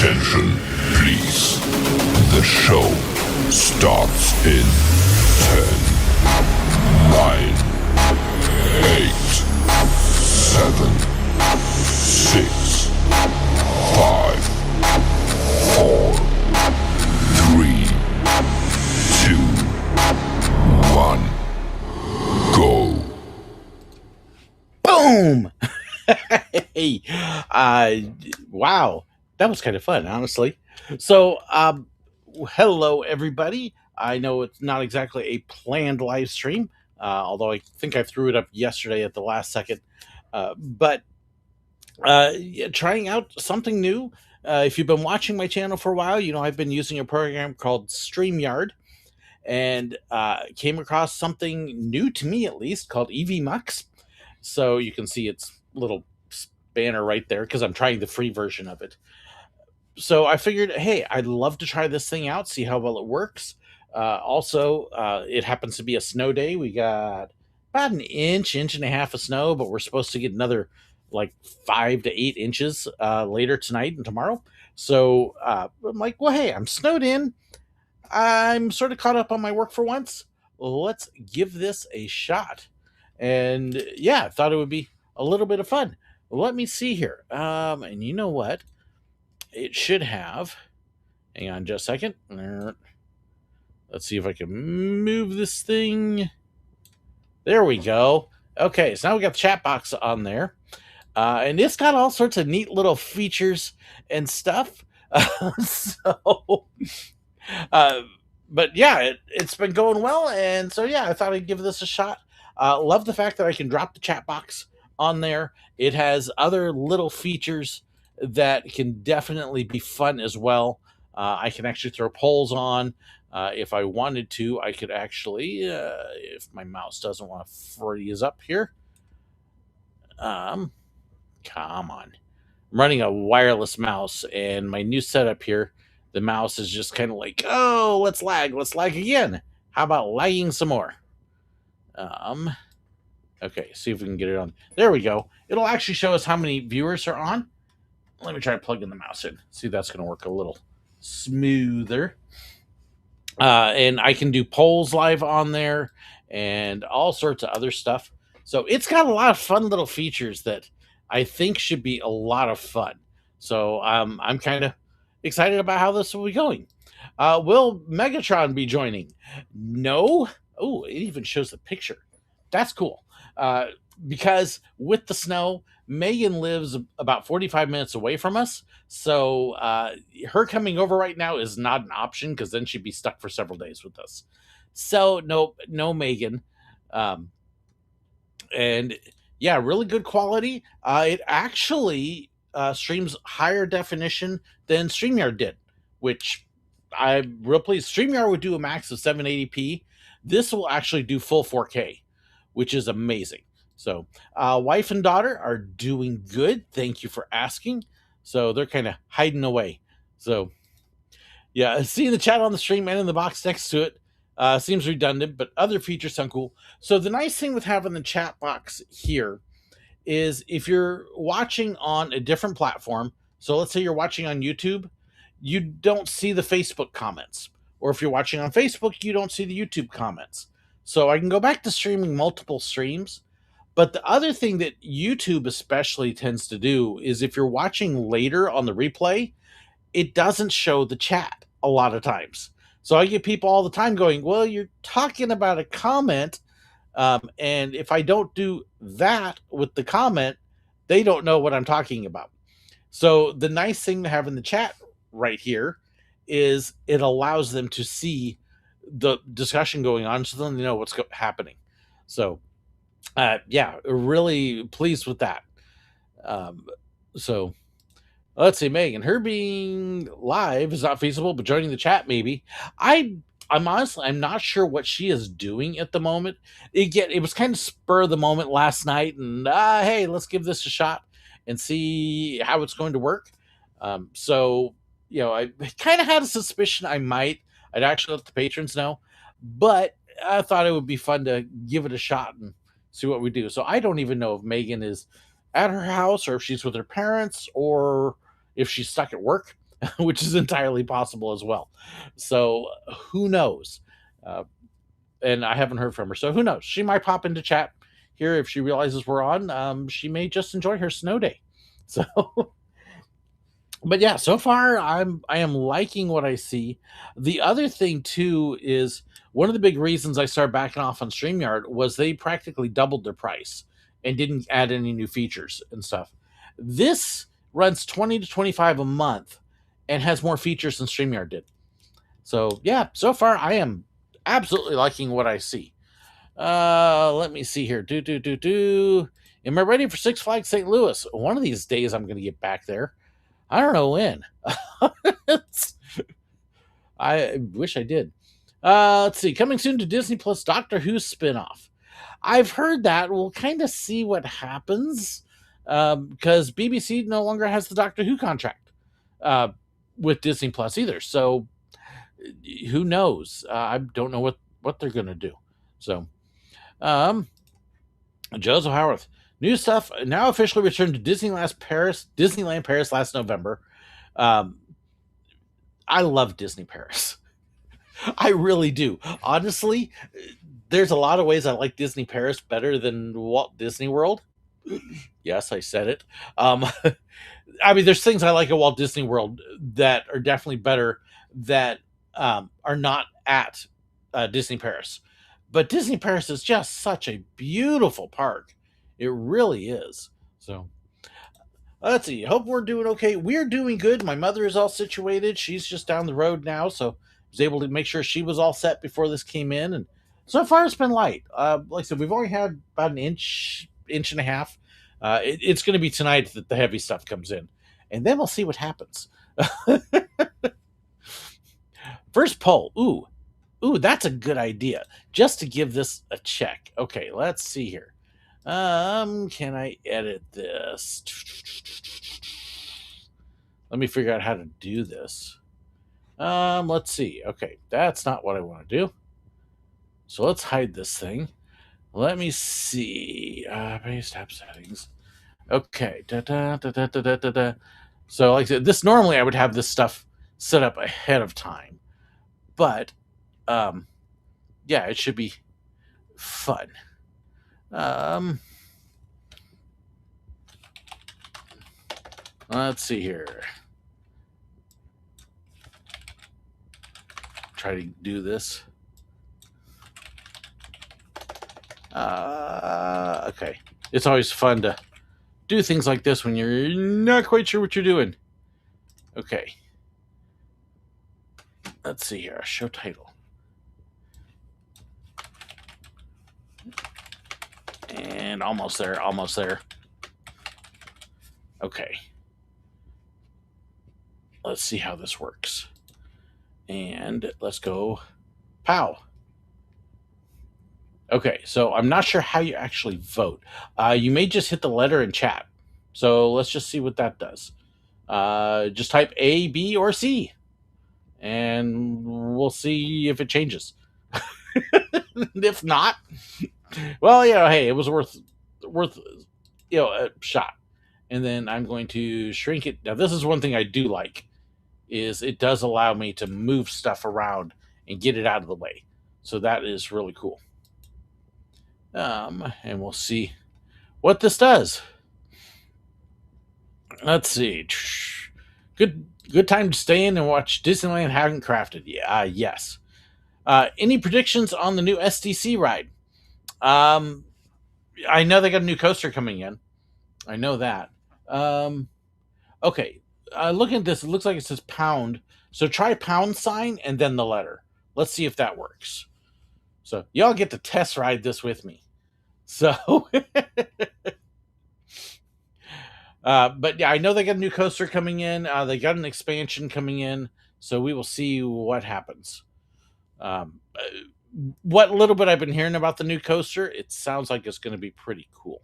Attention, please. The show starts in 10, 9, 8, 7, 6, 5, 4, 3, 2, 1, go. Boom! Hey, wow, that was kind of fun, honestly. So, hello, everybody. I know it's not exactly a planned live stream, although I think I threw it up yesterday at the last second. But yeah, trying out something new. If you've been watching my channel for a while, you know I've been using a program called StreamYard, and came across something new to me, at least, called EVMux. So you can see its little banner right there because I'm trying the free version of it. So I figured, hey, I'd love to try this thing out, see how well it works. Also, it happens to be a snow day. We got about an inch and a half of snow, but we're supposed to get another like 5 to 8 inches later tonight and tomorrow. So I'm like, well, hey, I'm snowed in. I'm sort of caught up on my work for once. Let's give this a shot. And yeah, I thought it would be a little bit of fun. Let me see here. And you know what? It should have. Hang on just a second. Let's see if I can move this thing. There we go. Okay, so now we got the chat box on there. And it's got all sorts of neat little features and stuff. So uh, but yeah, it's been going well, and so yeah, I thought I'd give this a shot. Love the fact that I can drop the chat box on there. It has other little features that can definitely be fun as well. I can actually throw polls on. If I wanted to, I could actually, if my mouse doesn't want to freeze up here. Come on. I'm running a wireless mouse, and my new setup here, the mouse is just kind of like, oh, let's lag again. How about lagging some more? Okay, see if we can get it on. There we go. It'll actually show us how many viewers are on. Let me try plugging the mouse in. See if that's going to work a little smoother. And I can do polls live on there and all sorts of other stuff. So it's got a lot of fun little features that I think should be a lot of fun. So I'm kind of excited about how this will be going. Will Megatron be joining? No. Oh, it even shows the picture. That's cool. Because with the snow, Megan lives about 45 minutes away from us. So her coming over right now is not an option because then she'd be stuck for several days with us. So no Megan. And yeah, really good quality. It actually streams higher definition than StreamYard did, which I'm real pleased. StreamYard would do a max of 780p. This will actually do full 4K, which is amazing. So, wife and daughter are doing good. Thank you for asking. So they're kind of hiding away. So, yeah, seeing the chat on the stream and in the box next to it seems redundant, but other features sound cool. So the nice thing with having the chat box here is if you're watching on a different platform, so let's say you're watching on YouTube, you don't see the Facebook comments. Or if you're watching on Facebook, you don't see the YouTube comments. So I can go back to streaming multiple streams. But the other thing that YouTube especially tends to do is if you're watching later on the replay, it doesn't show the chat a lot of times. So I get people all the time going, well, you're talking about a comment. And if I don't do that with the comment, they don't know what I'm talking about. So the nice thing to have in the chat right here is it allows them to see the discussion going on so then they know what's happening. So yeah, really pleased with that. So let's see, Megan, her being live is not feasible, but joining the chat maybe. I'm honestly, I'm not sure what she is doing at the moment. It was kind of spur of the moment last night, and hey, let's give this a shot and see how it's going to work. So you know, I kind of had a suspicion I'd actually let the patrons know, but I thought it would be fun to give it a shot and see what we do. So I don't even know if Megan is at her house or if she's with her parents or if she's stuck at work. which is entirely possible as well. So who knows? Uh, and I haven't heard from her. So who knows? She might pop into chat here if she realizes we're on. She may just enjoy her snow day. So, but yeah, so far I am liking what I see. The other thing too is one of the big reasons I started backing off on StreamYard was they practically doubled their price and didn't add any new features and stuff. This runs 20 to 25 a month and has more features than StreamYard did. So yeah, so far I am absolutely liking what I see. Let me see here. Do. Am I ready for Six Flags St. Louis? One of these days I'm going to get back there. I don't know when. I wish I did. Let's see. Coming soon to Disney Plus, Doctor Who spinoff. I've heard that. We'll kind of see what happens because BBC no longer has the Doctor Who contract with Disney Plus either. So who knows? I don't know what they're going to do. So, Joseph Howarth. New stuff now officially returned to Disneyland Paris last November. I love Disney Paris. I really do. Honestly, there's a lot of ways I like Disney Paris better than Walt Disney World. Yes, I said it. I mean, there's things I like at Walt Disney World that are definitely better that are not at Disney Paris. But Disney Paris is just such a beautiful park. It really is. So let's see. Hope we're doing okay. We're doing good. My mother is all situated. She's just down the road now, so I was able to make sure she was all set before this came in. And so far, it's been light. Like I said, we've only had about an inch and a half. It's going to be tonight that the heavy stuff comes in, and then we'll see what happens. First poll. Ooh, that's a good idea. Just to give this a check. Okay, let's see here. Can I edit this? Let me figure out how to do this. Let's see. Okay, that's not what I want to do. So let's hide this thing. Let me see. Base tab settings. Okay. So like I said, this normally I would have this stuff set up ahead of time. But yeah, it should be fun. Let's see here. Try to do this. Okay. It's always fun to do things like this when you're not quite sure what you're doing. Okay. Let's see here. Show title. And almost there. Okay. Let's see how this works. And let's go pow. Okay, so I'm not sure how you actually vote. You may just hit the letter in chat. So let's just see what that does. Just type A, B, or C. And we'll see if it changes. If not, well, hey, it was worth a shot. And then I'm going to shrink it. Now, this is one thing I do like, is it does allow me to move stuff around and get it out of the way. So that is really cool. And we'll see what this does. Let's see. Good time to stay in and watch Disneyland Haven't Crafted. Yeah, yes. Any predictions on the new SDC ride? I know they got a new coaster coming in. I know that. Okay. Looking at this, it looks like it says pound. So try pound sign and then the letter. Let's see if that works. So y'all get to test ride this with me. So, but yeah, I know they got a new coaster coming in. They got an expansion coming in. So we will see what happens. What little bit I've been hearing about the new coaster, it sounds like it's going to be pretty cool.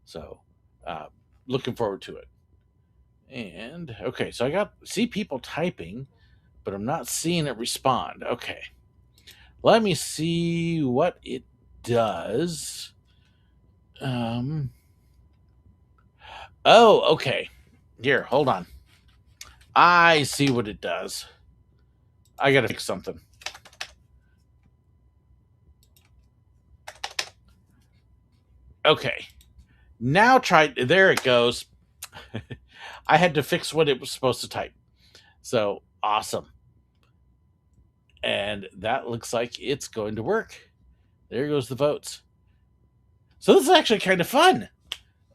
So, looking forward to it. And okay, so I see people typing, but I'm not seeing it respond. Okay, let me see what it does. Oh, okay. Here, hold on. I see what it does. I gotta fix something. Okay. Now try. There it goes. I had to fix what it was supposed to type. So awesome. And that looks like it's going to work. There goes the votes. So this is actually kind of fun.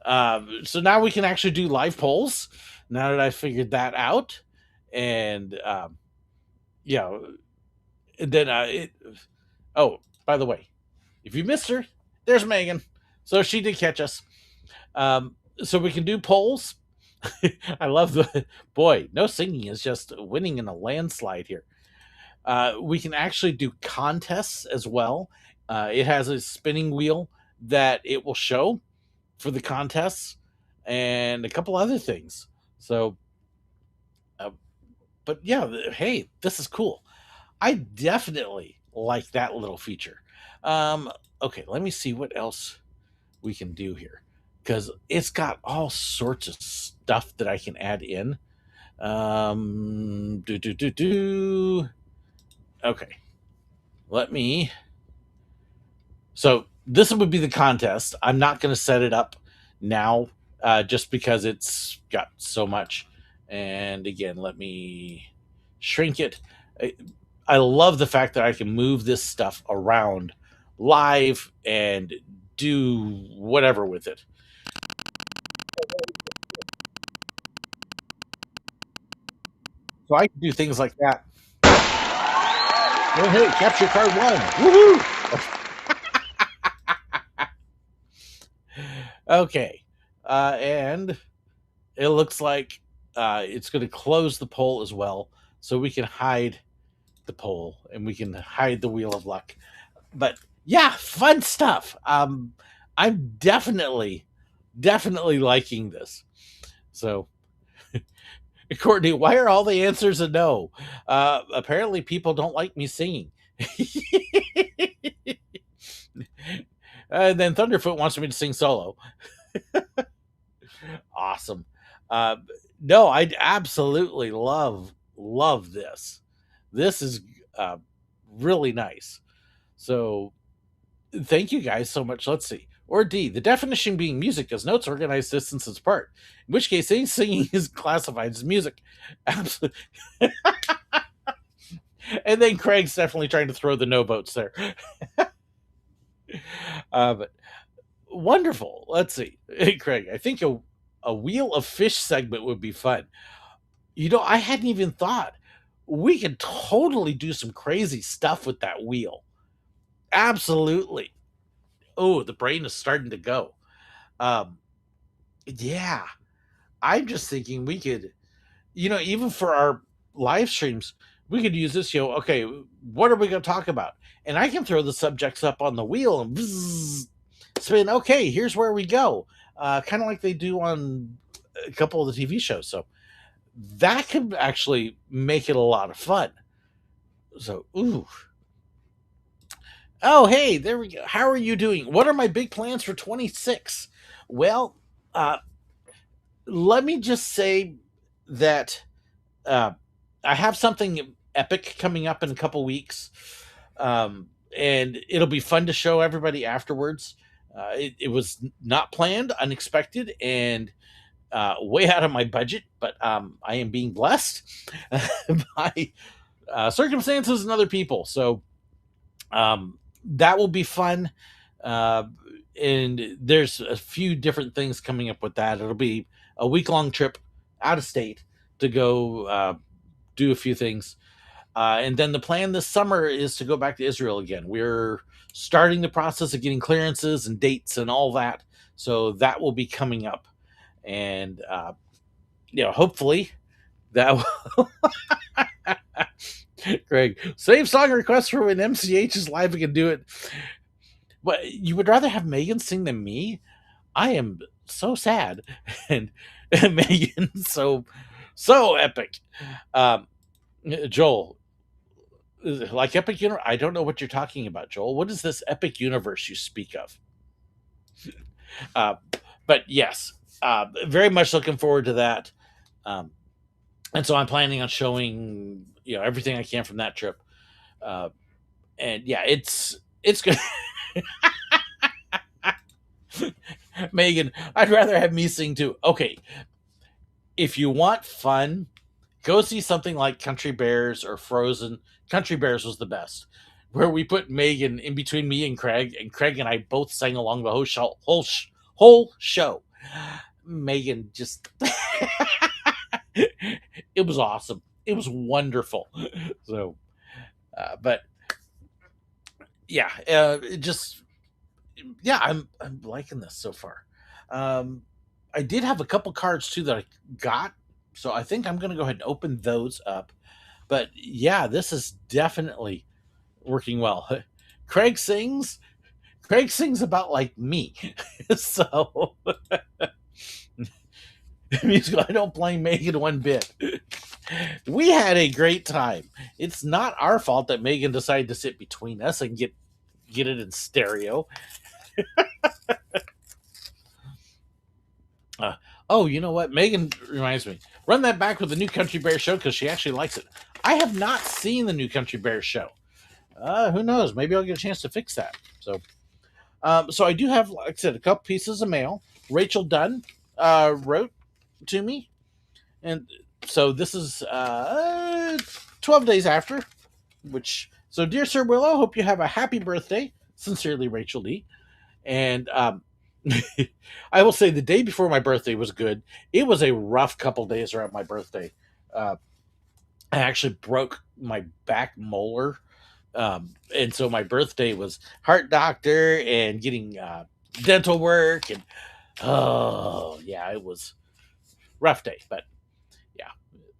So now we can actually do live polls. Now that I figured that out, and yeah, and then oh, by the way, if you missed her, there's Megan. So she did catch us. So we can do polls. I love the boy. No singing is just winning in a landslide here. We can actually do contests as well. It has a spinning wheel that it will show for the contests and a couple other things. So, uh, but yeah, hey, this is cool. I definitely like that little feature. Okay, let me see what else we can do here because it's got all sorts of stuff that I can add in. Do do do do. Okay, let me. So this would be the contest. I'm not going to set it up now, just because it's got so much. And again, let me shrink it. I love the fact that I can move this stuff around live and do whatever with it. So I can do things like that. Oh, hey, capture card one. Woohoo! Okay. And it looks like it's going to close the poll as well. So we can hide the poll and we can hide the wheel of luck. But yeah, fun stuff. I'm definitely liking this. So, Courtney, why are all the answers a no? Apparently, people don't like me singing. And then Thunderfoot wants me to sing solo. Awesome. Uh, no, I absolutely love this. This is uh, really nice. So thank you guys so much. Let's see. Or D, the definition being music as notes organized distances apart. In which case, any singing is classified as music. Absolutely. And then Craig's definitely trying to throw the no votes there. But wonderful. Let's see. Hey, Craig, I think a wheel of fish segment would be fun. I hadn't even thought we could totally do some crazy stuff with that wheel. Absolutely. Oh, the brain is starting to go. Um, yeah, I'm just thinking we could, even for our live streams, we could use this. Okay, what are we going to talk about? And I can throw the subjects up on the wheel and bzzz, spin. Okay, here's where we go. Kind of like they do on a couple of the TV shows. So that could actually make it a lot of fun. So, ooh. Oh, hey, there we go. How are you doing? What are my big plans for 26? Well, uh, let me just say that uh, I have something epic coming up in a couple weeks, and it'll be fun to show everybody afterwards. It was not planned, unexpected, and way out of my budget, but I am being blessed by circumstances and other people. So that will be fun. Uh, and there's a few different things coming up with that. It'll be a week long trip out of state to go do a few things. And then the plan this summer is to go back to Israel again. We're starting the process of getting clearances and dates and all that. So that will be coming up. And, hopefully that will. Greg, save song request for when MCH is live. We can do it. What, you would rather have Megan sing than me? I am so sad, and Megan so epic. Um, Joel, like epic universe. I don't know what you're talking about, Joel. What is this epic universe you speak of? Uh, but yes, very much looking forward to that. Um, And so I'm planning on showing everything I can from that trip. Uh, and yeah, it's good. Megan, I'd rather have me sing too. Okay, if you want fun, go see something like Country Bears or Frozen. Country Bears was the best, where we put Megan in between me and Craig and I both sang along the whole show. Megan just, it was awesome. It was wonderful. So, but yeah, it just yeah, I'm liking this so far. Um, I did have a couple cards too that I got, so I think I'm going to go ahead and open those up. But yeah, this is definitely working well. Craig sings. Craig sings about like me, so musical. I don't blame Megan one bit. We had a great time. It's not our fault that Megan decided to sit between us and get it in stereo. Uh, oh, you know what? Megan reminds me. Run that back with the new Country Bear show because she actually likes it. I have not seen the new Country Bear show. Who knows? Maybe I'll get a chance to fix that. So I do have, like I said, a couple pieces of mail. Rachel Dunn wrote to me, and so this is 12 days after. So dear Sir Willow, hope you have a happy birthday. Sincerely, Rachel Lee. And I will say the day before my birthday was good. It was a rough couple days around my birthday. Uh, I actually broke my back molar. And so my birthday was heart doctor and getting dental work. And oh, yeah, it was rough day, but yeah,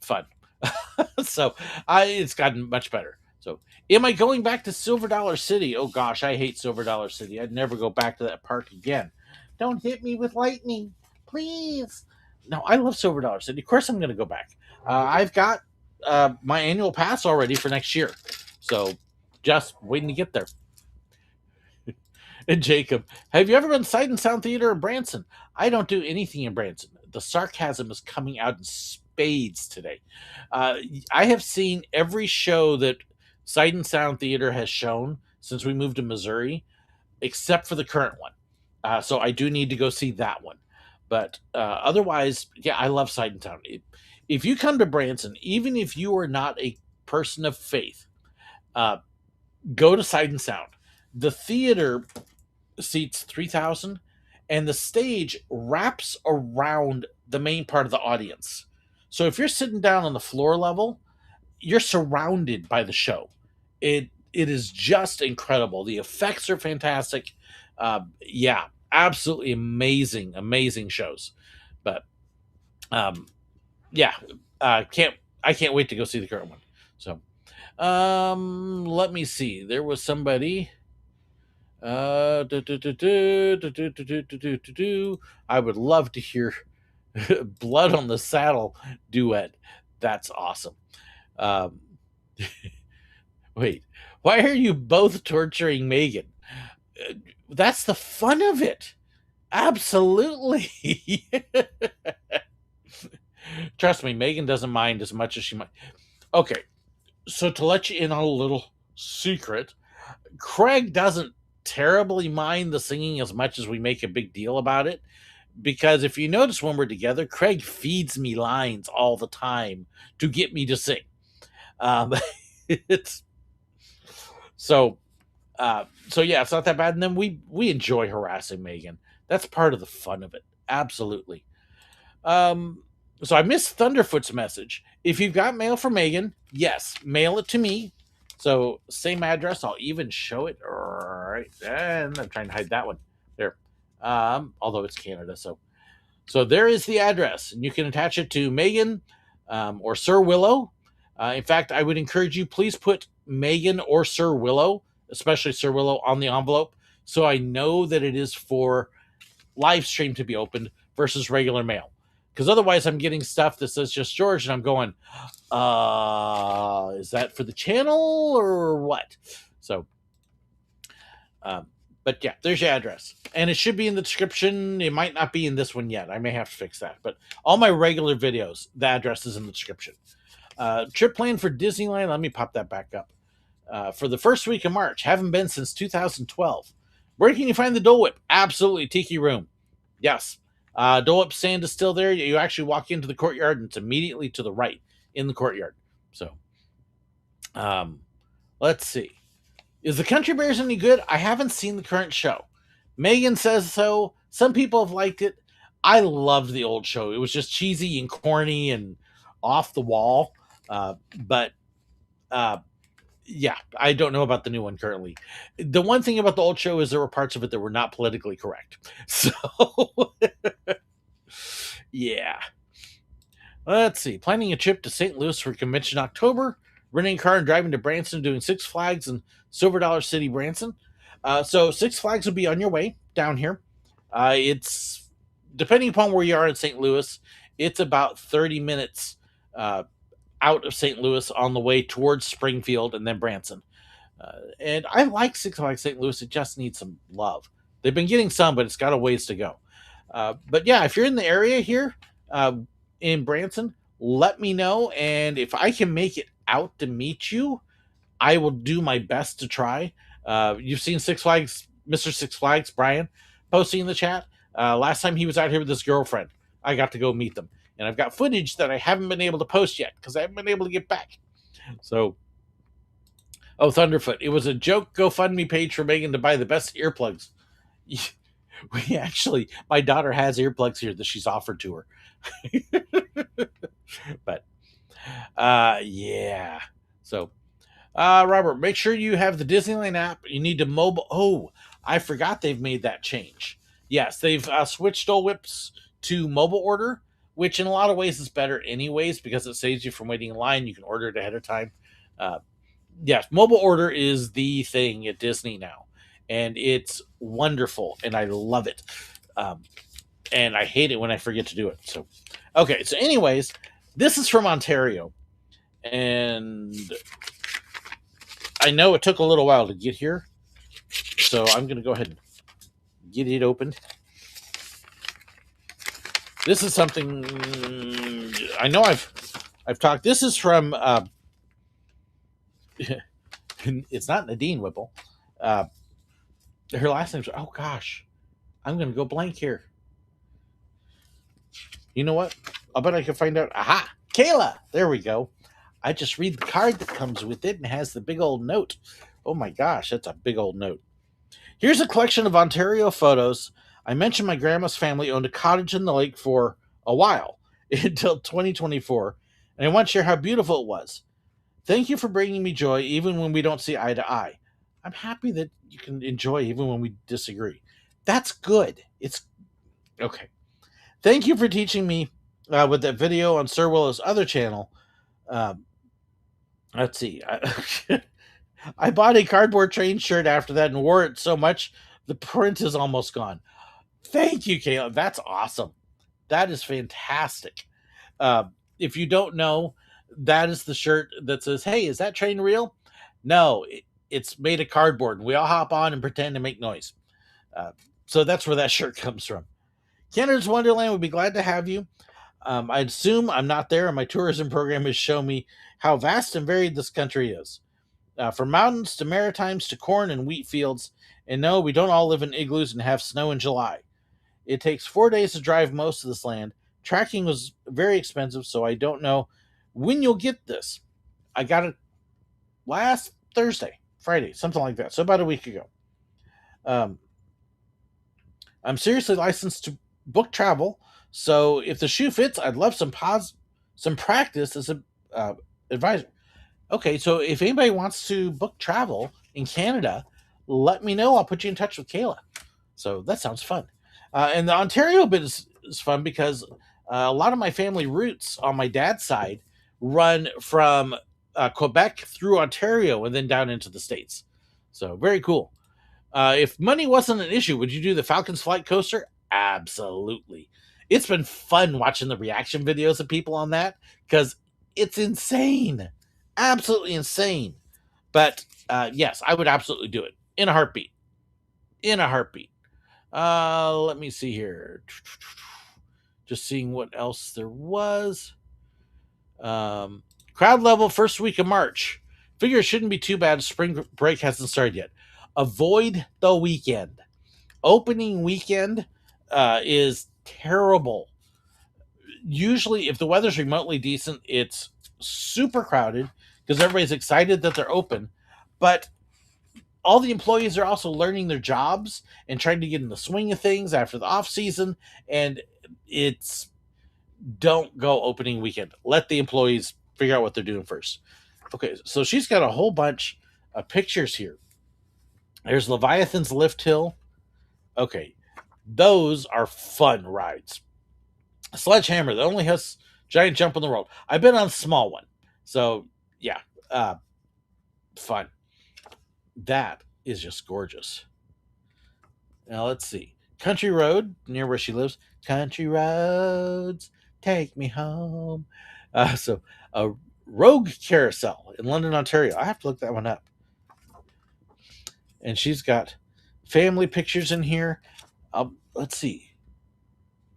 fun. So it's gotten much better. So am I going back to Silver Dollar City? Oh gosh, I hate Silver Dollar City. I'd never go back to that park again. Don't hit me with lightning, please. No, I love Silver Dollar City. Of course I'm going to go back. I've got my annual pass already for next year. So just waiting to get there. And Jacob, have you ever been Sight and Sound Theater in Branson? I don't do anything in Branson. The sarcasm is coming out in spades today. Uh, I have seen every show that Sight and Sound Theater has shown since we moved to Missouri, except for the current one. So I do need to go see that one. But otherwise, yeah, I love Sight and Sound. If you come to Branson, even if you are not a person of faith, uh, go to Sight and Sound. The theater seats 3,000 and the stage wraps around the main part of the audience. So if you're sitting down on the floor level, you're surrounded by the show. It is just incredible. The effects are fantastic. Yeah, absolutely amazing shows. But yeah, I can't wait to go see the current one. So let me see. There was somebody. I would love to hear Blood on the Saddle duet. That's awesome. Um, wait, why are you both torturing Megan? That's the fun of it. Absolutely. Trust me, Megan doesn't mind as much as she might. Okay, so to let you in on a little secret, Craig doesn't terribly mind the singing as much as we make a big deal about it. Because if you notice when we're together, Craig feeds me lines all the time to get me to sing. Um, it's so so yeah, it's not that bad. And then we enjoy harassing Megan. That's part of the fun of it. Absolutely. Um, so I missed Thunderfoot's message. If you've got mail for Megan, yes, mail it to me. So same address. I'll even show it right. And I'm trying to hide that one there. Although it's Canada, so there is the address, and you can attach it to Megan or Sir Willow. In fact, I would encourage you, please put Megan or Sir Willow, especially Sir Willow, on the envelope, so I know that it is for live stream to be opened versus regular mail. Because otherwise, I'm getting stuff that says just George, and I'm going, is that for the channel or what? So, But yeah, there's your address. And it should be in the description. It might not be in this one yet. I may have to fix that. But all my regular videos, the address is in the description. Trip plan for Disneyland. Let me pop that back up. For the first week of March. Haven't been since 2012. Where can you find the Dole Whip? Absolutely. Tiki Room. Yes. Dole Whip stand is still there. You actually walk into the courtyard and it's immediately to the right in the courtyard. So, let's see. Is the Country Bears any good? I haven't seen the current show. Megan says so. Some people have liked it. I loved the old show. It was just cheesy and corny and off the wall. But uh, yeah, I don't know about the new one currently. The one thing about the old show is there were parts of it that were not politically correct. So yeah. Let's see. Planning a trip to St. Louis for convention in October. Renting a car and driving to Branson, doing Six Flags and Silver Dollar City, Branson. So Six Flags will be on your way down here. It's depending upon where you are in St. Louis, it's about 30 minutes out of St. Louis on the way towards Springfield and then Branson. And I like Six Flags St. Louis. It just needs some love. They've been getting some, but it's got a ways to go. But yeah, if you're in the area here in Branson, let me know. And if I can make it out to meet you, I will do my best to try. You've seen Six Flags, Mr. Six Flags, Brian, posting in the chat. Last time he was out here with his girlfriend, I got to go meet them. And I've got footage that I haven't been able to post yet because I haven't been able to get back. So, oh, Thunderfoot. It was a joke GoFundMe page for Megan to buy the best earplugs. We actually, my daughter has earplugs here that she's offered to her. But, yeah. So, Robert, make sure you have the Disneyland app. You need to mobile. Oh, I forgot they've made that change. Yes, they've switched Dole Whips to mobile order, which in a lot of ways is better anyways because it saves you from waiting in line. You can order it ahead of time. Yes, mobile order is the thing at Disney now, and it's wonderful, and I love it. And I hate it when I forget to do it. So, okay. So, anyways, this is from Ontario, and I know it took a little while to get here, so I'm going to go ahead and get it opened. This is something I know I've talked. This is from it's not Nadine Whipple. Her last name's oh gosh, I'm going to go blank here. You know what? I bet I can find out. Aha, Kayla. There we go. I just read the card that comes with it and has the big old note. Oh my gosh, that's a big old note. Here's a collection of Ontario photos. I mentioned my grandma's family owned a cottage in the lake for a while, until 2024, and I want to share how beautiful it was. Thank you for bringing me joy even when we don't see eye to eye. I'm happy that you can enjoy even when we disagree. That's good. It's okay. Thank you for teaching me with that video on Sir Willow's other channel. Let's see. I bought a cardboard train shirt after that and wore it so much the print is almost gone. Thank you, Kayla. That's awesome. That is fantastic. If you don't know, that is the shirt that says, "Hey, is that train real?" No, it's made of cardboard. We all hop on and pretend to make noise. So that's where that shirt comes from. Canada's Wonderland would be glad to have you. I assume I'm not there, and my tourism program has shown me how vast and varied this country is. From mountains to maritimes to corn and wheat fields. And no, we don't all live in igloos and have snow in July. It takes 4 days to drive most of this land. Tracking was very expensive, so I don't know when you'll get this. I got it last Thursday, Friday, something like that. So about a week ago. I'm seriously licensed to book travel, so if the shoe fits, I'd love some practice as a advisor. Okay, so if anybody wants to book travel in Canada, let me know. I'll put you in touch with Kayla. So that sounds fun. And the Ontario bit is fun because a lot of my family roots on my dad's side run from Quebec through Ontario and then down into the States. So very cool. If money wasn't an issue, would you do the Falcons Flight Coaster? Absolutely. It's been fun watching the reaction videos of people on that because it's insane. Absolutely insane. But yes, I would absolutely do it in a heartbeat. in a heartbeat. Let me see here. Just seeing what else there was. Um, Crowd level first week of March. Figure it shouldn't be too bad. Spring break hasn't started yet. Avoid the weekend. Opening weekend is terrible. Usually, if the weather's remotely decent, it's super crowded because everybody's excited that they're open. But all the employees are also learning their jobs and trying to get in the swing of things after the off season. And it's don't go opening weekend. Let the employees figure out what they're doing first. Okay, so she's got a whole bunch of pictures here. There's Leviathan's Lift Hill. Okay, those are fun rides. Sledgehammer that only has giant jump in the world. I've been on a small one, so yeah, fun. That is just gorgeous. Now let's see. Country Road near where she lives. Country roads take me home. So a Rogue Carousel in London, Ontario. I have to look that one up. And she's got family pictures in here. Let's see.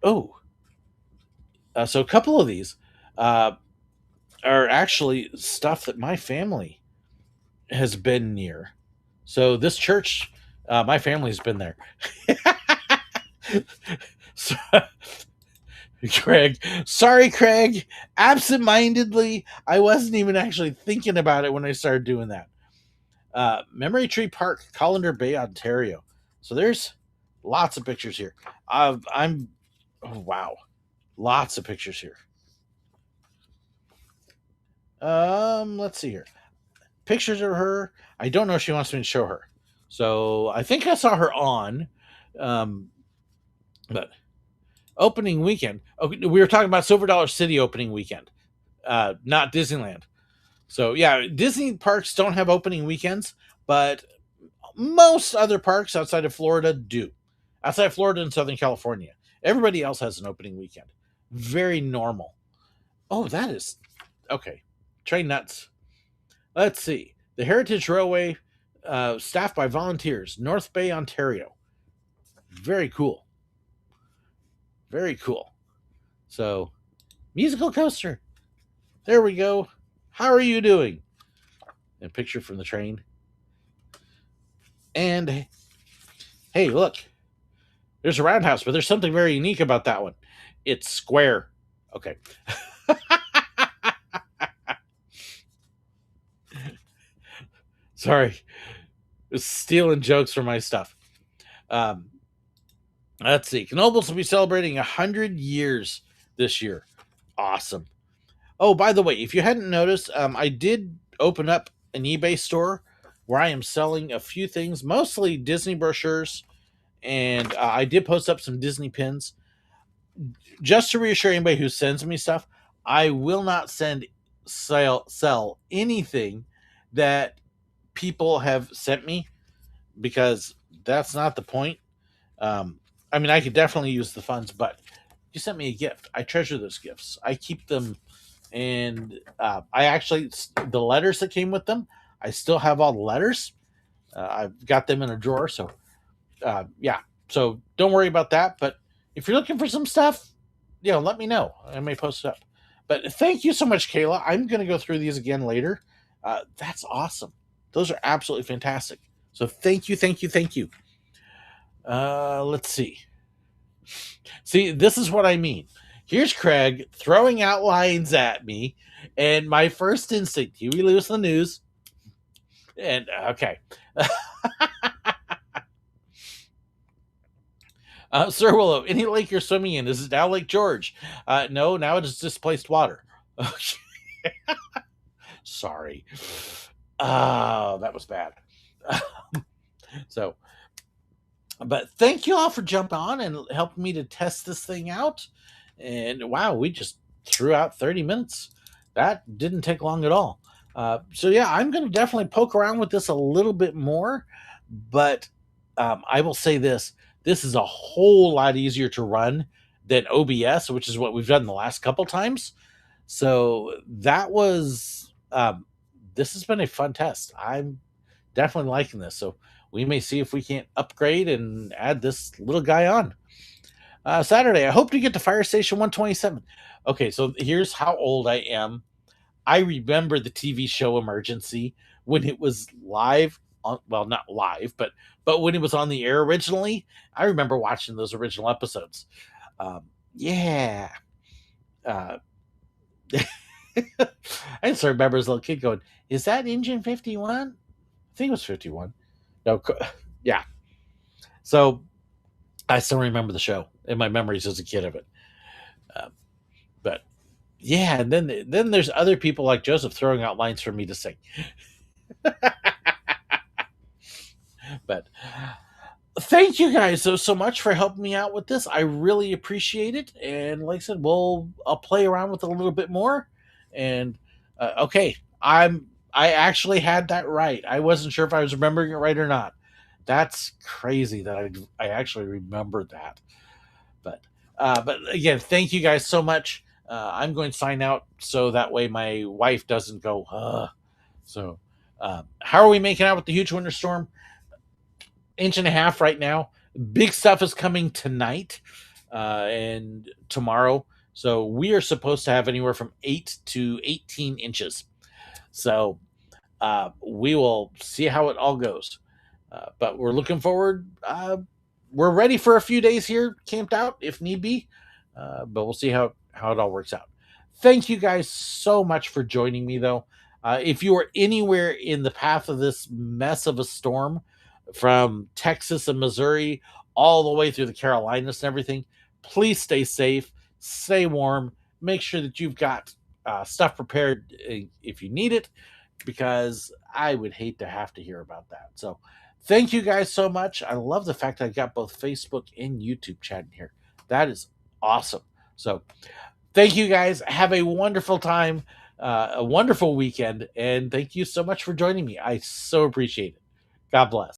Oh, so a couple of these uh, are actually stuff that my family has been near. So this church, my family's been there. So, Craig, sorry, Craig. Absent-mindedly, I wasn't even actually thinking about it when I started doing that. Memory Tree Park, Colander Bay, Ontario. So there's lots of pictures here. I'm oh wow, lots of pictures here. Let's see here. Pictures of her. I don't know if she wants me to show her. So I think I saw her on, but opening weekend. Okay, we were talking about Silver Dollar City opening weekend, not Disneyland. So yeah, Disney parks don't have opening weekends, but most other parks outside of Florida do. Outside of Florida and Southern California, everybody else has an opening weekend. Very normal. Oh, that is okay. Train nuts. Let's see. The Heritage Railway, staffed by volunteers, North Bay, Ontario. Very cool. Very cool. So, musical coaster. There we go. How are you doing? And picture from the train. And hey, look. There's a roundhouse, but there's something very unique about that one. It's square. Okay. Sorry. Stealing jokes from my stuff. Let's see. Knoebels will be celebrating 100 years this year. Awesome. Oh, by the way, if you hadn't noticed, I did open up an eBay store where I am selling a few things, mostly Disney brochures, and I did post up some Disney pins. Just to reassure anybody who sends me stuff, I will not sell anything that people have sent me because that's not the point. I mean, I could definitely use the funds, but you sent me a gift. I treasure those gifts. I keep them, and I actually the letters that came with them. I still have all the letters. I've got them in a drawer, so yeah. So don't worry about that. But if you're looking for some stuff, let me know. I may post it up. But thank you so much, Kayla. I'm going to go through these again later. That's awesome. Those are absolutely fantastic. So thank you, thank you, thank you. Let's see. See, this is what I mean. Here's Craig throwing out lines at me, and my first instinct, Huey Lewis in the news. And okay. Sir Willow, any lake you're swimming in, is it now Lake George? No, now it is displaced water. Okay. Sorry. Oh, that was bad. So, but thank you all for jumping on and helping me to test this thing out. And wow, we just threw out 30 minutes. That didn't take long at all. So yeah, I'm going to definitely poke around with this a little bit more, but I will say this is a whole lot easier to run than OBS, which is what we've done the last couple times. So that was, this has been a fun test. I'm definitely liking this. So we may see if we can't upgrade and add this little guy on. Saturday, I hope to get to Fire Station 127. Okay, so here's how old I am. I remember the TV show Emergency when it was live on, well, not live, but when it was on the air originally. I remember watching those original episodes. Um, yeah. Uh, I just remember as a little kid going, "Is that Engine 51?" I think it was 51. No, yeah. So I still remember the show in my memories as a kid of it. Uh, but yeah, and then there's other people like Joseph throwing out lines for me to sing. But thank you guys so much for helping me out with this. I really appreciate it. And like I said, I'll play around with it a little bit more. And okay, I actually had that right. I wasn't sure if I was remembering it right or not. That's crazy that I actually remembered that. But again, thank you guys so much. I'm going to sign out so that way my wife doesn't go. So, how are we making out with the huge winter storm? Inch and a half right now. Big stuff is coming tonight and tomorrow. So we are supposed to have anywhere from 8 to 18 inches. So we will see how it all goes. But we're looking forward. We're ready for a few days here, camped out if need be. But we'll see how it all works out. Thank you guys so much for joining me, though. If you are anywhere in the path of this mess of a storm, from Texas and Missouri all the way through the Carolinas and everything, please stay safe, stay warm, make sure that you've got stuff prepared if you need it, because I would hate to have to hear about that. So, thank you guys so much. I love the fact that I got both Facebook and YouTube chatting here. That is awesome. So, thank you guys. Have a wonderful time, a wonderful weekend, and thank you so much for joining me. I so appreciate it. God bless.